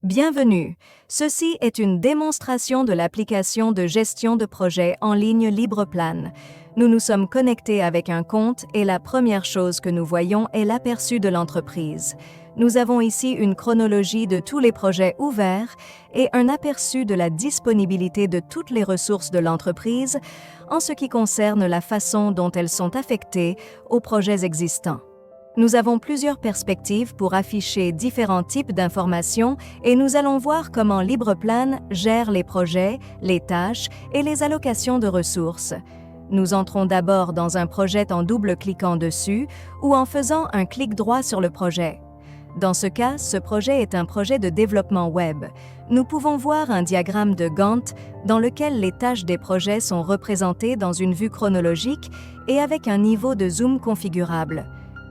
Bienvenue. Ceci est une démonstration de l'application de gestion de projet en ligne LibrePlan. Nous nous sommes connectés avec un compte et la première chose que nous voyons est l'aperçu de l'entreprise. Nous avons ici une chronologie de tous les projets ouverts et un aperçu de la disponibilité de toutes les ressources de l'entreprise en ce qui concerne la façon dont elles sont affectées aux projets existants. Nous avons plusieurs perspectives pour afficher différents types d'informations et nous allons voir comment LibrePlan gère les projets, les tâches et les allocations de ressources. Nous entrons d'abord dans un projet en double-cliquant dessus ou en faisant un clic droit sur le projet. Dans ce cas, ce projet est un projet de développement web. Nous pouvons voir un diagramme de Gantt dans lequel les tâches des projets sont représentées dans une vue chronologique et avec un niveau de zoom configurable.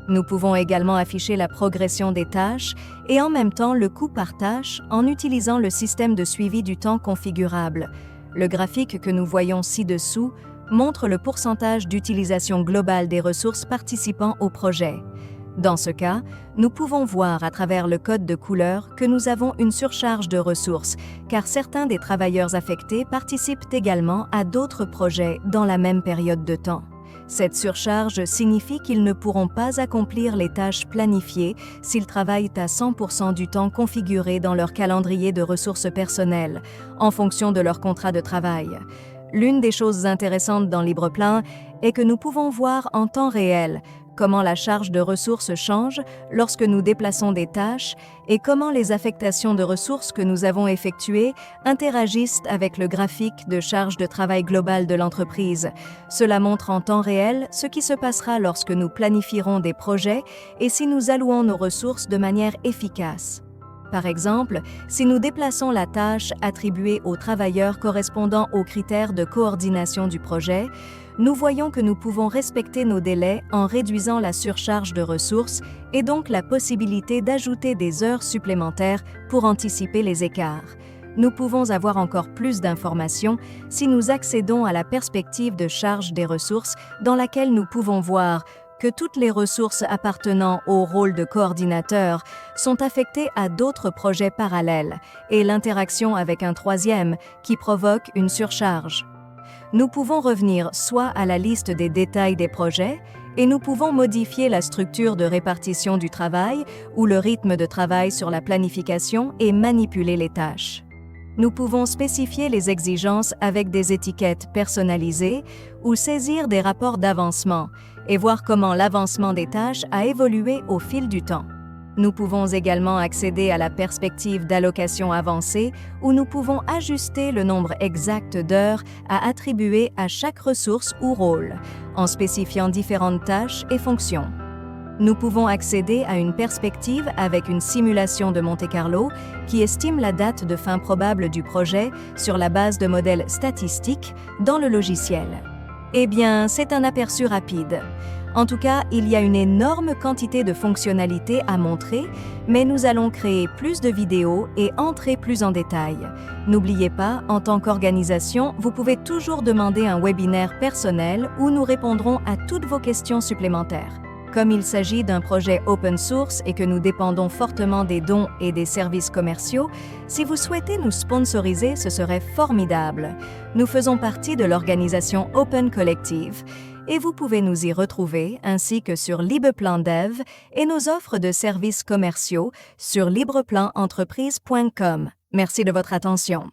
Nous pouvons également afficher la progression des tâches et en même temps le coût par tâche en utilisant le système de suivi du temps configurable. Le graphique que nous voyons ci-dessous montre le pourcentage d'utilisation globale des ressources participant au projet. Dans ce cas, nous pouvons voir à travers le code de couleur que nous avons une surcharge de ressources, car certains des travailleurs affectés participent également à d'autres projets dans la même période de temps. Cette surcharge signifie qu'ils ne pourront pas accomplir les tâches planifiées s'ils travaillent à 100% du temps configuré dans leur calendrier de ressources personnelles, en fonction de leur contrat de travail. L'une des choses intéressantes dans LibrePlan est que nous pouvons voir en temps réel comment la charge de ressources change lorsque nous déplaçons des tâches et comment les affectations de ressources que nous avons effectuées interagissent avec le graphique de charge de travail globale de l'entreprise. Cela montre en temps réel ce qui se passera lorsque nous planifierons des projets et si nous allouons nos ressources de manière efficace. Par exemple, si nous déplaçons la tâche attribuée aux travailleurs correspondant aux critères de coordination du projet, nous voyons que nous pouvons respecter nos délais en réduisant la surcharge de ressources et donc la possibilité d'ajouter des heures supplémentaires pour anticiper les écarts. Nous pouvons avoir encore plus d'informations si nous accédons à la perspective de charge des ressources dans laquelle nous pouvons voir que toutes les ressources appartenant au rôle de coordinateur sont affectées à d'autres projets parallèles et l'interaction avec un troisième qui provoque une surcharge. Nous pouvons revenir soit à la liste des détails des projets et nous pouvons modifier la structure de répartition du travail ou le rythme de travail sur la planification et manipuler les tâches. Nous pouvons spécifier les exigences avec des étiquettes personnalisées ou saisir des rapports d'avancement et voir comment l'avancement des tâches a évolué au fil du temps. Nous pouvons également accéder à la perspective d'allocation avancée où nous pouvons ajuster le nombre exact d'heures à attribuer à chaque ressource ou rôle, en spécifiant différentes tâches et fonctions. Nous pouvons accéder à une perspective avec une simulation de Monte-Carlo qui estime la date de fin probable du projet sur la base de modèles statistiques dans le logiciel. Eh bien, c'est un aperçu rapide. En tout cas, il y a une énorme quantité de fonctionnalités à montrer, mais nous allons créer plus de vidéos et entrer plus en détail. N'oubliez pas, en tant qu'organisation, vous pouvez toujours demander un webinaire personnel où nous répondrons à toutes vos questions supplémentaires. Comme il s'agit d'un projet open source et que nous dépendons fortement des dons et des services commerciaux, si vous souhaitez nous sponsoriser, ce serait formidable. Nous faisons partie de l'organisation Open Collective et vous pouvez nous y retrouver ainsi que sur LibrePlan Dev et nos offres de services commerciaux sur libreplanentreprise.com. Merci de votre attention.